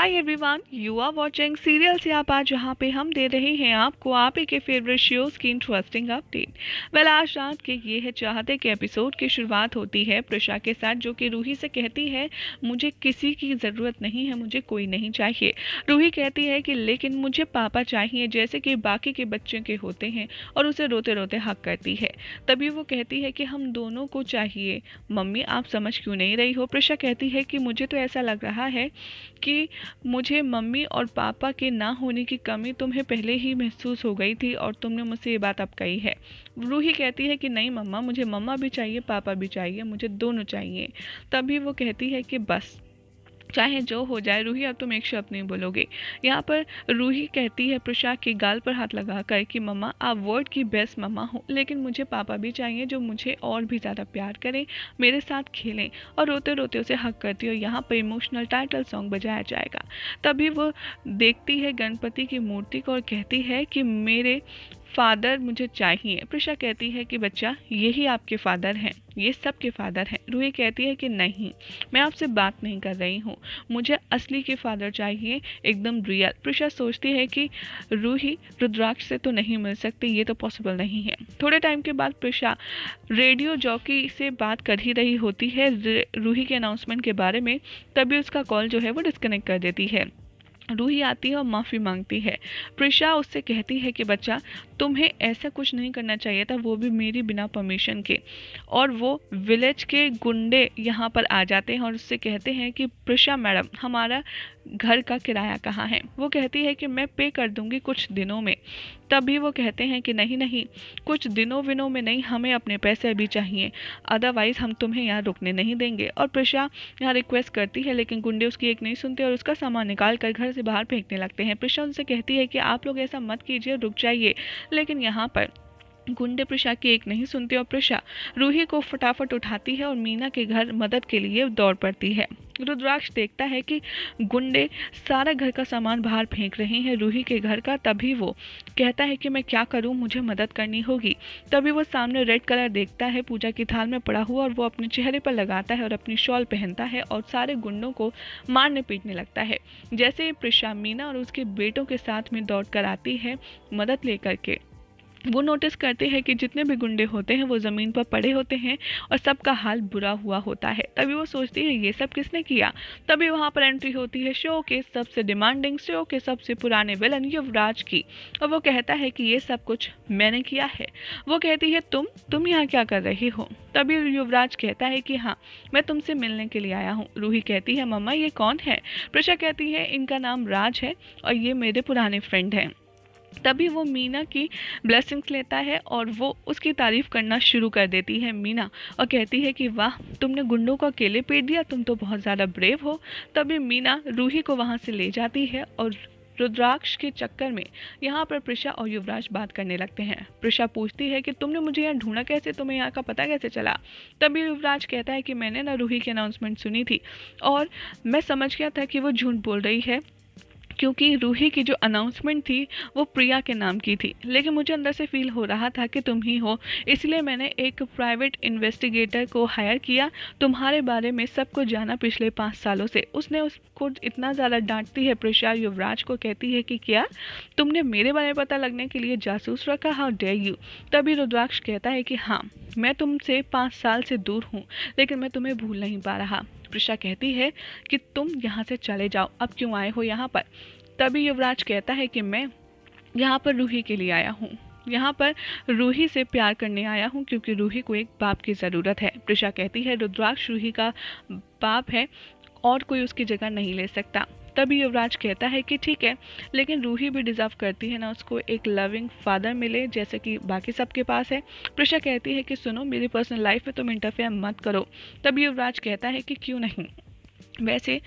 Hi everyone, you are watching serial से आप आज, जहाँ पे हम दे रहे हैं आपको आप ही के फेवरेट शोज की इंटरेस्टिंग अपडेट। आज रात के ये है चाहते कि एपिसोड की शुरुआत होती है प्रिशा के साथ, जो कि रूही से कहती है मुझे किसी की ज़रूरत नहीं है, मुझे कोई नहीं चाहिए। रूही कहती है कि लेकिन मुझे पापा चाहिए जैसे कि बाकी के बच्चों के होते हैं, और उसे रोते रोते हक करती है। तभी वो कहती है कि हम दोनों को चाहिए। मम्मी आप समझ क्यों नहीं रही हो? प्रिशा कहती है कि मुझे तो ऐसा लग रहा है कि मुझे मम्मी और पापा के ना होने की कमी तुम्हें पहले ही महसूस हो गई थी और तुमने मुझसे ये बात अब कही है। रूही कहती है कि नहीं मम्मा, मुझे मम्मा भी चाहिए, पापा भी चाहिए, मुझे दोनों चाहिए। तभी वो कहती है कि बस चाहे जो हो जाए रूही, अब तुम एक शब्द नहीं बोलोगे। यहाँ पर रूही कहती है प्रशांत के गाल पर हाथ लगाकर कि मम्मा आप वर्ल्ड की बेस्ट मम्मा हो, लेकिन मुझे पापा भी चाहिए जो मुझे और भी ज़्यादा प्यार करें, मेरे साथ खेलें। और रोते रोते उसे हक करती है और यहाँ पर इमोशनल टाइटल सॉन्ग बजाया जाएगा। तभी वो देखती है गणपति की मूर्ति को और कहती है कि मेरे फादर मुझे चाहिए। प्रिशा कहती है कि बच्चा यही आपके फादर हैं, ये सब के फादर हैं। रूही कहती है कि नहीं, मैं आपसे बात नहीं कर रही हूँ, मुझे असली के फादर चाहिए, एकदम रियल। प्रिशा सोचती है कि रूही रुद्राक्ष से तो नहीं मिल सकती, ये तो पॉसिबल नहीं है। थोड़े टाइम के बाद प्रिशा रेडियो जॉकी से बात कर ही रही होती है रूही के अनाउंसमेंट के बारे में। तभी उसका कॉल जो है वो डिस्कनेक्ट कर देती है। रूही आती है और माफ़ी मांगती है। प्रिशा उससे कहती है कि बच्चा तुम्हें ऐसा कुछ नहीं करना चाहिए था, वो भी मेरी बिना परमिशन के। और वो विलेज के गुंडे यहाँ पर आ जाते हैं और उससे कहते हैं कि प्रिशा मैडम हमारा घर का किराया कहाँ है? वो कहती है कि मैं पे कर दूंगी कुछ दिनों में। तभी वो कहते हैं कि नहीं नहीं, कुछ दिनों में नहीं, हमें अपने पैसे अभी चाहिए, अदरवाइज हम तुम्हें यहाँ रुकने नहीं देंगे। और प्रिशा यहाँ रिक्वेस्ट करती है, लेकिन गुंडे उसकी एक नहीं सुनते और उसका सामान निकाल कर घर से बाहर फेंकने लगते हैं। प्रिशा उनसे कहती है कि आप लोग ऐसा मत कीजिए, रुक जाइए। लेकिन यहाँ पर गुंडे प्रिशा की एक नहीं सुनते और प्रिशा रूही को फटाफट उठाती है और मीना के घर मदद के लिए दौड़ पड़ती है। रुद्राक्ष देखता है कि गुंडे सारा घर का सामान बाहर फेंक रहे हैं रूही के घर का। तभी वो कहता है कि मैं क्या करूं, मुझे मदद करनी होगी। तभी वो सामने रेड कलर देखता है पूजा की थाल में पड़ा हुआ, और वो अपने चेहरे पर लगाता है और अपनी शॉल पहनता है और सारे गुंडों को मारने पीटने लगता है। जैसे ही प्रिशा मीना और उसके बेटों के साथ में दौड़ कर आती है मदद लेकर के, वो नोटिस करते हैं कि जितने भी गुंडे होते हैं वो ज़मीन पर पड़े होते हैं और सबका हाल बुरा हुआ होता है। तभी वो सोचती है ये सब किसने किया। तभी वहाँ पर एंट्री होती है शो के सबसे डिमांडिंग, शो के सबसे पुराने विलन युवराज की, और वो कहता है कि ये सब कुछ मैंने किया है। वो कहती है तुम यहाँ क्या कर रही हो? तभी युवराज कहता है कि हाँ, मैं तुमसे मिलने के लिए आया हूँ। रूही कहती है मम्मा ये कौन है? प्रिशा कहती है इनका नाम राज है और ये मेरे पुराने फ्रेंड हैं। तभी वो मीना की ब्लेसिंग्स लेता है और वो उसकी तारीफ करना शुरू कर देती है मीना, और कहती है कि वाह, तुमने गुंडों को अकेले पीट दिया, तुम तो बहुत ज़्यादा ब्रेव हो। तभी मीना रूही को वहाँ से ले जाती है और रुद्राक्ष के चक्कर में यहाँ पर प्रिशा और युवराज बात करने लगते हैं। प्रिशा पूछती है कि तुमने मुझे यहाँ ढूंढा कैसे, तुम्हें यहाँ का पता कैसे चला? तभी युवराज कहता है कि मैंने ना रूही की अनाउंसमेंट सुनी थी और मैं समझ गया था कि वो झूठ बोल रही है, क्योंकि रूही की जो अनाउंसमेंट थी वो प्रिया के नाम की थी, लेकिन मुझे अंदर से फील हो रहा था कि तुम ही हो, इसलिए मैंने एक प्राइवेट इन्वेस्टिगेटर को हायर किया तुम्हारे बारे में सब कुछ जाना पिछले 5 सालों से। उसने उसको इतना ज़्यादा डांटती है प्रिशा, युवराज को कहती है कि क्या तुमने मेरे बारे में पता लगने के लिए जासूस रखा, हाउ डेयर यू। तभी रुद्राक्ष कहता है कि हाँ, मैं तुमसे 5 साल से दूर हूँ, लेकिन मैं तुम्हें भूल नहीं पा रहा। प्रिशा कहती है कि तुम यहाँ से चले जाओ, अब क्यों आए हो यहाँ पर? तभी युवराज कहता है कि मैं यहाँ पर रूही के लिए आया हूँ, यहाँ पर रूही से प्यार करने आया हूँ, क्योंकि रूही को एक बाप की ज़रूरत है। प्रिशा कहती है रुद्राक्ष रूही का बाप है और कोई उसकी जगह नहीं ले सकता। तभी युवराज कहता है कि ठीक है, लेकिन रूही भी डिज़र्व करती है ना, उसको एक लविंग फादर मिले जैसे कि बाकी सबके पास है। प्रिशा कहती है कि सुनो, मेरी पर्सनल लाइफ में तुम इंटरफेयर मत करो। तभी युवराज कहता है कि क्यों नहीं, वैसे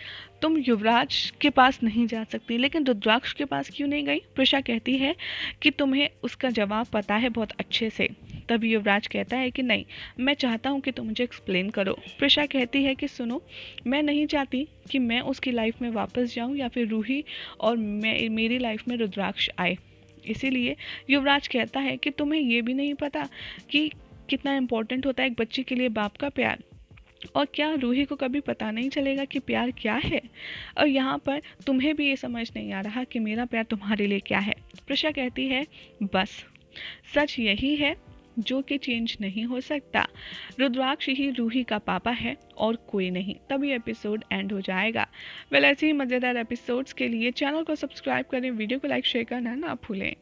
तुम युवराज के पास नहीं जा सकती, लेकिन रुद्राक्ष के पास क्यों नहीं गई? प्रिशा कहती है कि तुम्हें उसका जवाब पता है बहुत अच्छे से। तभी युवराज कहता है कि नहीं, मैं चाहता हूँ कि तुम मुझे एक्सप्लेन करो। प्रिशा कहती है कि सुनो, मैं नहीं चाहती कि मैं उसकी लाइफ में वापस जाऊँ या फिर रूही और मेरी लाइफ में रुद्राक्ष आए। इसीलिए युवराज कहता है कि तुम्हें ये भी नहीं पता कि कितना इम्पोर्टेंट होता है एक बच्चे के लिए बाप का प्यार। और क्या रूही को कभी पता नहीं चलेगा कि प्यार क्या है? और यहाँ पर तुम्हें भी ये समझ नहीं आ रहा कि मेरा प्यार तुम्हारे लिए क्या है। प्रिशा कहती है बस सच यही है जो कि चेंज नहीं हो सकता। रुद्राक्ष ही रूही का पापा है और कोई नहीं। तभी एपिसोड एंड हो जाएगा। ऐसे ही मज़ेदार एपिसोड्स के लिए चैनल को सब्सक्राइब करें, वीडियो को लाइक शेयर करना ना भूलें।